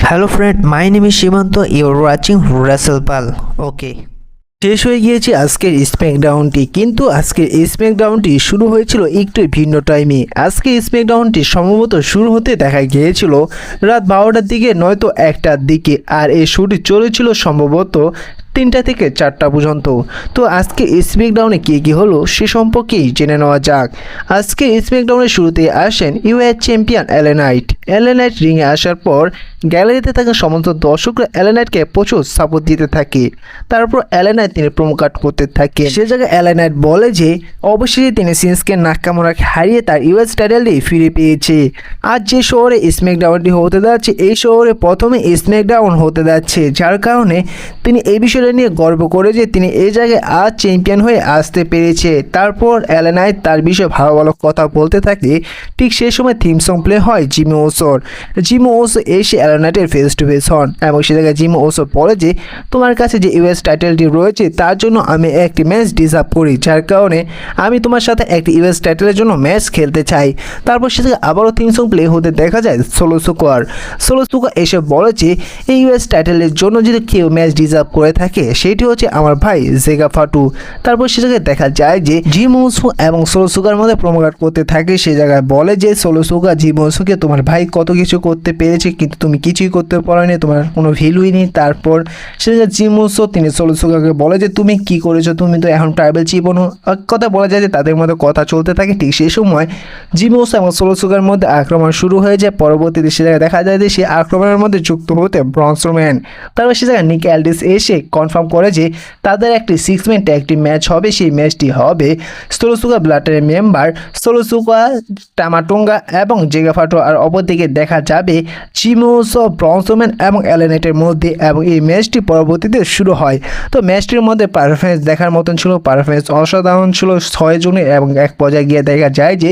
Hello friend, my name is Shimanto. You're watching WrestlePal. Okay. শেষ হয়ে গিয়েছে আজকের স্ম্যাকডাউনটি, কিন্তু আজকের স্ম্যাকডাউনটি শুরু হয়েছিল একটু ভিন্ন টাইমে। আজকের স্ম্যাকডাউনটি সম্ভবত শুরু হতে দেখা গিয়েছিল রাত 12টার দিকে নয়তো 1টার দিকে, আর এই শুটি চলেছিল সম্ভবত 3টা থেকে 4টা পর্যন্ত। তো আজকে স্ম্যাকডাউনে কী হলো সে সম্পর্কেই জেনে নেওয়া যাক। আজকে স্ম্যাকডাউনের শুরুতে আসেন US champion LA Knight. LA Knight রিংয়ে আসার পর গ্যালারিতে থাকা সমস্ত দর্শকরা এলএ নাইটকে প্রচুর সাপোর্ট দিতে থাকে। তারপর এলএ নাইট তিনি প্রোমো কাট করতে থাকে। সে জায়গায় এলএ নাইট বলে যে অবশ্যই তিনি সিন্সকে নাকামোরাকে হারিয়ে তার ইউএস টাইটেলটি ফিরে পেয়েছে। আর যে শহরে স্ম্যাকডাউনটি হতে যাচ্ছে, এই শহরে প্রথমে স্ম্যাকডাউন হতে যাচ্ছে, যার কারণে তিনি এই বিষয়টা নিয়ে গর্ব করে যে তিনি এই জায়গায় আজ চ্যাম্পিয়ন হয়ে আসতে পেরেছে। তারপর এলএ নাইট তার বিষয়ে ভালো ভালো কথা বলতে থাকে। ঠিক সেই সময় থিম সং প্লে হয় জিমি ওসোর। জিমি ওসো এসে এলএ নাইটের ফেস টু ফেস হন এবং সে জায়গায় জিমি ওসো বলে যে তোমার কাছে যে ইউএস টাইটেলটি রয়েছে তার জন্য আমি একটি ম্যাচ ডিজার্ভ করি, যার কারণে আমি তোমার সাথে একটি ইউএস টাইটেলের জন্য ম্যাচ খেলতে চাই। তারপর সে জায়গায় আবারও থিম সং প্লে হতে দেখা যায় সোলো সিকোয়ার। সোলো সিকোয়ার এসে বলে যে এই ইউএস টাইটেলের জন্য যদি কেউ ম্যাচ ডিজার্ভ করে থাকে সেটি হচ্ছে আমার ভাই জেগা ফাটু। তারপর সে জায়গায় দেখা যায় যে জিমি ওসো এবং সোলো সিকোয়ার মধ্যে প্রোমো কাট করতে থাকে। সে জায়গায় বলে যে সোলো সিকোয়ার জিমি ওসোকে তোমার ভাই কত কিছু করতে পেরেছে কিন্তু তুমি কিছুই করতে পারোনি, তোমার কোনো ভ্যালুই নেই। তারপর সে জায়গায় জিমি ওসো তিনি সোলো সিকোয়ারকে বলে যে তুমি কি করেছো, তুমি তো এখন ট্রাইবেল চিফ হনো। এক কথা বলা যায় যে তাদের মধ্যে কথা চলতে থাকে। ঠিক সেই সময় জিমি ওসো এবং সোলো সিকোয়ারের মধ্যে আক্রমণ শুরু হয়ে যায়। পরবর্তীতে সে জায়গায় দেখা যায় যে সেই আক্রমণের মধ্যে যুক্ত হতে ব্রন স্ট্রোম্যান। তারপর সে জায়গায় নিকি অ্যালডিস এসে কনফার্ম করে যে তাদের একটি 6 ম্যান ট্যাগ টিম ম্যাচ হবে। সেই ম্যাচটি হবে সোলো সিকোয়ার ব্লাডের মেম্বার সোলো সিকোয়ার, টামাটোঙ্গা এবং জেগা ফাটো। আর অপরদিকে দেখা যাবে জিমি ওসো, ব্রন স্ট্রোম্যান এবং এলএ নাইটের মধ্যে, এবং এই ম্যাচটি পরবর্তীতে শুরু হয়। তো ম্যাচটির মধ্যে পারফরমেন্স দেখার মতন ছিল, পারফরমেন্স অসাধারণ ছিল 6 জনের, এবং এক পর্যায়ে গিয়ে দেখা যায় যে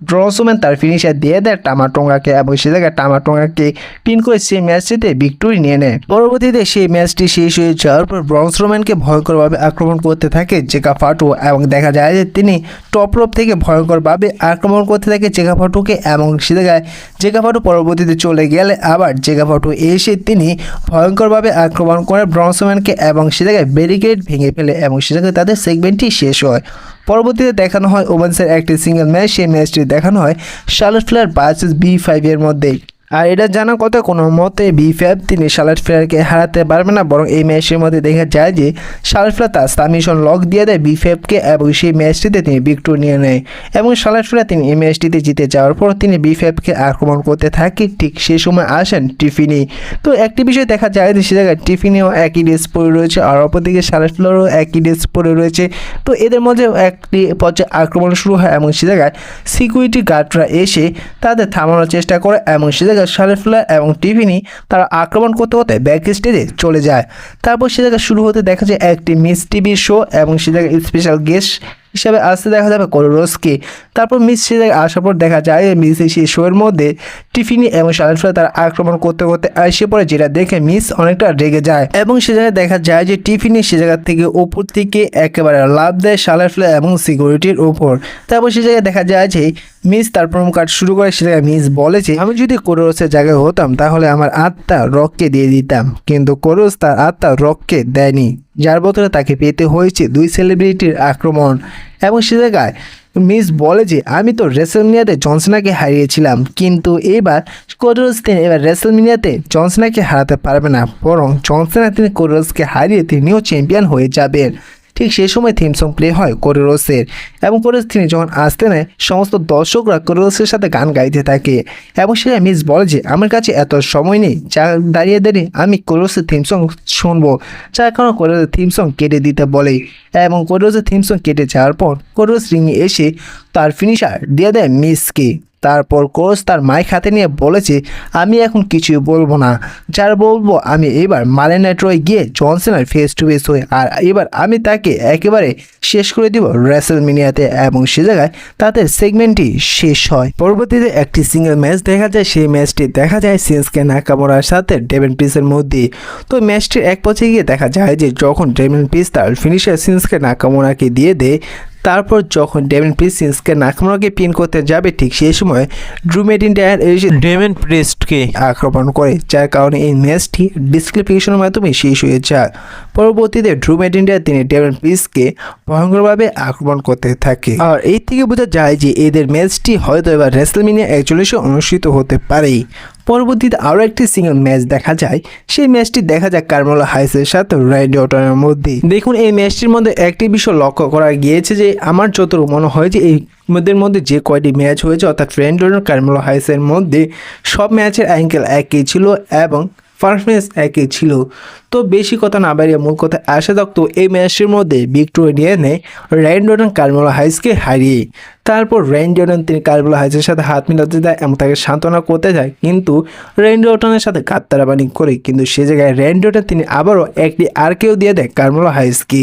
ব্রন স্ট্রোম্যান তার ফিনিশার দিয়ে দেয় টামাটোঙ্গাকে এবং সে জায়গায় টামাটোঙ্গাকে পিন করে সেই ম্যাচটিতে ভিক্টোরি নিয়ে নেয়। পরবর্তীতে সেই ম্যাচটি শেষ হয়ে যাওয়ার পর ব্রন স্ট্রোম্যানকে ভয়ঙ্করভাবে আক্রমণ করতে থাকে জেগা ফাটো, এবং দেখা যায় যে তিনি টপ রোপ থেকে ভয়ঙ্করভাবে আক্রমণ করতে থাকে জেগা ফাটোকে, এবং সে জায়গায় জেগা ফাটো পরবর্তীতে চলে গেলে আবার জেগা ফাটো এসে তিনি ভয়ঙ্করভাবে আক্রমণ করে ব্রন স্ট্রোম্যানকে, এবং সে জায়গায় ব্যারিকেড ভেঙে ফেলে, এবং সে জায়গায় তাদের সেগমেন্টটি শেষ হয়। পরবর্তীতে দেখানো হয় ওমেন্সের একটি সিঙ্গেল ম্যাচ। সেই ম্যাচটি দেখানো হয় শার্লট ফ্লেয়ার ভার্সেস B5 এর মধ্যে। আর এটা জানার কথা কোনো মতে B5 তিনি শার্লট ফ্লেয়ারকে হারাতে পারবে না, বরং এই ম্যাচের মধ্যে দেখা যায় যে শার্লট ফ্লেয়ার তার সাবমিশন লক দিয়ে দেয় B5কে, এবং সেই ম্যাচটিতে তিনি ভিক্টোরি নিয়ে নেয়। এবং শার্লট ফ্লেয়ার তিনি এই ম্যাচটিতে জিতে যাওয়ার পর তিনি B5কে আক্রমণ করতে থাকে। ঠিক সেই সময় আসেন টিফিনি। তো একটি বিষয় দেখা যায় যে সে জায়গায় টিফিনিও একই ড্রেস পরে রয়েছে, আর অপরদিকে শার্লট ফ্লেয়ারও একই ড্রেস পরে রয়েছে। তো এদের মধ্যে একটি পর্যায়ে আক্রমণ শুরু হয়, এবং সে জায়গায় সিকিউরিটি গার্ডরা এসে তাদের থামানোর চেষ্টা করে, এবং সে জায়গায় শার্লট ফ্লেয়ার এবং টিফিনি তারা আক্রমণ করতে করতে ব্যাক স্টেজে চলে যায়। তারপর সে জায়গায় শুরু হতে দেখা যায় একটি মিস টিভি শো, এবং সে জায়গায় স্পেশাল গেস্ট হিসাবে আসতে দেখা যাবে কোডি রোডসকে। তারপর মিস সে জায়গায় আসার পর দেখা যায় মিস সেই শোয়ের মধ্যে টিফিনি এবং শার্লট ফ্লেয়ার তারা আক্রমণ করতে করতে আসে পড়ে, যেটা দেখে মিস অনেকটা রেগে যায়, এবং সে জায়গায় দেখা যায় যে টিফিনি সে জায়গা থেকে উপর থেকে একেবারে লাভ দেয় শার্লট ফ্লেয়ার এবং সিকিউরিটির উপর। তারপর সে জায়গায় দেখা যায় যে মিস তার প্রোমো কাট শুরু করে। সে জায়গায় মিস বলে যে আমি যদি কোডি রোডসের জায়গায় হতাম তাহলে আমার আত্মা রককে দিয়ে দিতাম, কিন্তু কোডি রোডস তার আত্মা রককে দেয়নি, যার বদলে তাকে পেতে হয়েছে 2 সেলিব্রিটির আক্রমণ। এবং সে জায়গায় মিস বলে যে আমি তো রেসলমিনিয়াতে জন সিনাকে হারিয়েছিলাম, কিন্তু এবার কোডি রোডস তিনি এবার রেসলমিনিয়াতে জন সিনাকে হারাতে পারবে না, বরং জন সিনা তিনি কোডি রোডসকে হারিয়ে তিনিও চ্যাম্পিয়ন হয়ে যাবেন। ঠিক সেই সময় থিম সং প্লে হয় কোডি রোডসের, এবং কোডি রোডস তিনি যখন আসতে নেয় সমস্ত দর্শকরা কোডি রোডসের সাথে গান গাইতে থাকে। এবং সেটা মিস বলে যে আমার কাছে এত সময় নেই যা দাঁড়িয়ে দাঁড়িয়ে আমি কোডি রোডসের থিম সং শুনবো, যার কারণে কোডি রোডসের থিম সং কেটে দিতে বলে। এবং কোডি রোডসের থিম সং কেটে যাওয়ার পর কোডি রোডস রিংয়ে এসে তার ফিনিশার দিয়ে দেয় মিসকে। তারপর কোচ তার মাইক হাতে নিয়ে বলেছে আমি এখন কিছুই বলবো না, যার বলবো আমি এবার মালে নাইট্রোয় গিয়ে জন সিনার ফেস টু ফেস হয়ে, আর এবার আমি তাকে একেবারে শেষ করে দিব রেসলমিনিয়াতে। এবং সে জায়গায় তাদের সেগমেন্টটি শেষ হয়। পরবর্তীতে একটি সিঙ্গেল ম্যাচ দেখা যায়। সেই ম্যাচটি দেখা যায় সিন্সকে নাকামোরার সাথে ডেভিন পিসের মধ্যে। তো ম্যাচটির এক পথে গিয়ে দেখা যায় যে যখন ডেভিন পিস তার ফিনিশার সিন্সকে নাকামোরাকে দিয়ে দেয়, তারপর যখন ডেমিন প্রিস্টকে নাকামোরাকে পিন করতে যাবে ঠিক সেই সময় ড্রু ম্যাকইন্টায়ার এসে ডেমিন প্রিস্টকে আক্রমণ করে, যার কারণে এই ম্যাচটি ডিসক্লিফিকেশনের মাধ্যমে শেষ হয়ে যায়। পরবর্তীতে ড্রু ম্যাকইন্টায়ার তিনি ডেমিন প্রিস্টকে ভয়ঙ্করভাবে আক্রমণ করতে থাকে। আর এই থেকে বোঝা যায় যে এদের ম্যাচটি হয়তো এবার রেসলম্যানিয়া 41 অনুষ্ঠিত হতে পারে। পরবর্তীতে আরও একটি সিঙ্গেল ম্যাচ দেখা যায়, সেই ম্যাচটি দেখা যায় কারমেলো হাইসের সাথে র্যান্ডি অর্টনের মধ্যে। দেখুন এই ম্যাচটির মধ্যে একটি বিষয় লক্ষ্য করা গিয়েছে যে আমার যতটুকু মনে হয় যে এই মধ্যে যে কয়টি ম্যাচ হয়েছে অর্থাৎ র্যান্ডি অর্টন কারমেলো হাইসের মধ্যে সব ম্যাচের অ্যাঙ্গেল একই ছিল এবং পারফরমেন্স একই ছিল। তো বেশি কথা না বাড়িয়ে মূল কথা আশা থাকতো এই ম্যাচটির মধ্যে ভিক্টোরি নিয়ে নেয় র্যান্ডি অর্টন কারমেলো হাইসকে হারিয়ে। তারপর র্যান্ডি অর্টন তিনি কারমেলো হাইসের সাথে হাত মিলাতে যায় এবং তাকে সান্ত্বনা করতে যায়, কিন্তু র্যান্ডি অর্টনের সাথে কাত্তারাবানি করে, কিন্তু সে জায়গায় র্যান্ডি অর্টন তিনি আবারও একটি আরকেও দিয়ে দেয় কারমেলো হাইসকে।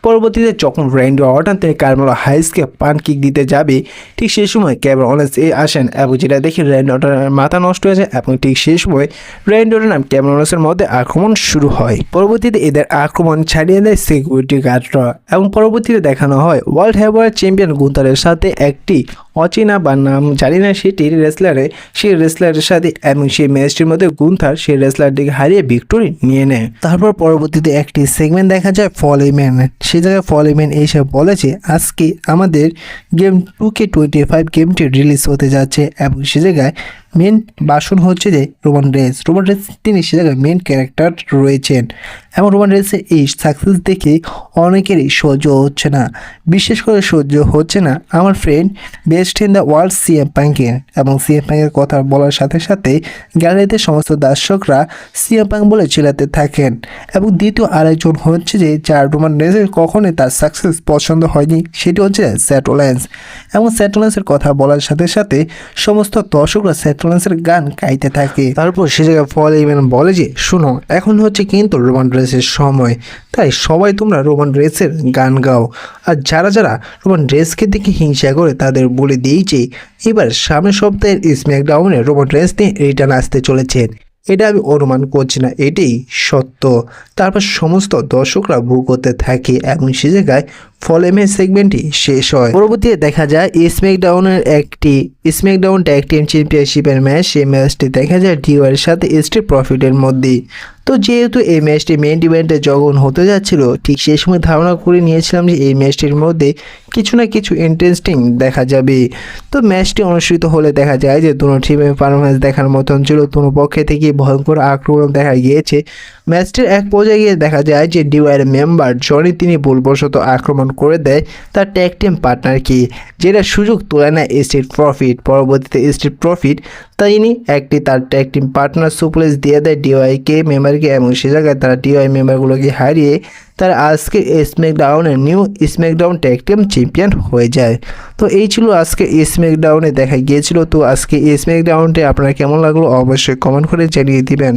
পরবর্তীতে যখন র্যান্ডি অর্টন তিনি কারমেলো হাইসকে পান কিক দিতে যাবে ঠিক সেই সময় কেভিন ওলেন্স আসেন এবং যেটা দেখে র্যান্ডি অর্টনের মাথা নষ্ট হয়ে যায় এবং ঠিক সেই সময় র্যান্ডি অর্টন এবং কেভিন ওলেন্সের মধ্যে আক্রমণ শুরু হয়। পরবর্তীতে এদের আক্রমণ ছাড়িয়ে দেয় সিকিউরিটি গার্ডরা এবং পরবর্তীতে দেখানো হয় ওয়ার্ল্ড হেভিওয়েট চ্যাম্পিয়ন গুন্থারের সাথে একটি অচেনা বা নাম জানি না সেটির সেই রেসলারের সাথে, এবং সেই ম্যাচটির মধ্যে গুন্থার সেই রেসলারটিকে হারিয়ে ভিক্টোরি নিয়ে নেয়। তারপর পরবর্তীতে একটি সেগমেন্ট দেখা যায় ফলিম্যান। সেই জায়গায় ফলিম্যান এসে বলেছে আজকে আমাদের গেম 2K25 গেমটি রিলিজ হতে যাচ্ছে এবং সে জায়গায় মেন বাসন হচ্ছে যে রোমান রেন্স তিনি সে জায়গায় মেন ক্যারেক্টার রয়েছেন এবং রোমান রেন্সের এই সাকসেস দেখে অনেকেরই সহ্য হচ্ছে না, বিশেষ করে সহ্য হচ্ছে না আমার friend best in the world CM পাঙ্কের। এবং সিএম পাঙ্কের কথা বলার সাথে সাথে গ্যালারিতে সমস্ত দর্শকরা সিএম পাঙ্ক বলে চিল্লাতে থাকেন। এবং দ্বিতীয় আরেকজন হচ্ছে যে যার রোমান রেন্সের কখনোই তার সাকসেস পছন্দ হয়নি, সেটি হচ্ছে সেথ রোলিন্স। এবং সেথ রোলিন্সের কথা বলার সাথে সাথে সমস্ত দর্শকরা সেথ রোলিন্সের গান গাইতে থাকে। তারপর সে জায়গায় ফলিম্যান বলে যে শুনো, এখন হচ্ছে কিন্তু রোমান রেন্সের সময়, তাই সবাই তোমরা রোমান রেন্সের গান গাও। আর যারা যারা রোমান রেন্সকে দেখে হিংসা করে তাদের বলে দিয়েছে এবার সামনের সপ্তাহের স্ম্যাকডাউনে রোমান রেন্স নিয়ে রিটার্ন আসতে চলেছেন। এটা আমি অনুমান করছি না, এটাই সত্য। তারপর সমস্ত দর্শকরা ভু করতে থাকে এবং সে জায়গায় ফলিম্যানের সেগমেন্টটি শেষ হয়। পরবর্তীতে দেখা যায় স্ম্যাকডাউন ট্যাগ টিম চ্যাম্পিয়নশিপের ম্যাচ, সেই ম্যাচটি দেখা যায় ডিওয়ার সাথে স্ট্রিট প্রফিটের মধ্যে। তো যেহেতু এই ম্যাচটি মেইন ইভেন্টে যখন হতে যাচ্ছিল ঠিক সেই সময় ধারণা করে নিয়েছিলাম যে এই ম্যাচটির মধ্যে কিছু না কিছু ইন্টারেস্টিং দেখা যাবে। তো ম্যাচটি অনুষ্ঠিত হলে দেখা যায় যে দুটো টিমের পারফরমেন্স দেখার মতন ছিল, দুটো পক্ষে থেকে ভয়ঙ্কর আক্রমণ দেখা গিয়েছে। ম্যাচটির এক পর্যায়ে গিয়ে দেখা যায় যে ডিওয়ার মেম্বার জনি তিনি ভুলবশত আক্রমণ করে দেয় তার ট্যাগ টিম পার্টনারকে, যেটা সুযোগ তুলে নেয় স্ট্রিট প্রফিট। পরবর্তীতে স্ট্রিট প্রফিট তিনি একটি তার ট্যাগ টিম পার্টনার সুপ্লেস দিয়ে দেয় ডিওয়াইকে মেম্বারকে এবং সে জায়গায় তারা ডিওয়াই মেম্বারগুলোকে হারিয়ে তার আজকে স্ম্যাকডাউনের new SmackDown tag team champion হয়ে যায়। তো এই ছিল আজকে স্ম্যাকডাউনে দেখা গিয়েছিল। তো আজকে স্ম্যাকডাউনটি আপনারা কেমন লাগলো অবশ্যই কমেন্ট করে জানিয়ে দিবেন।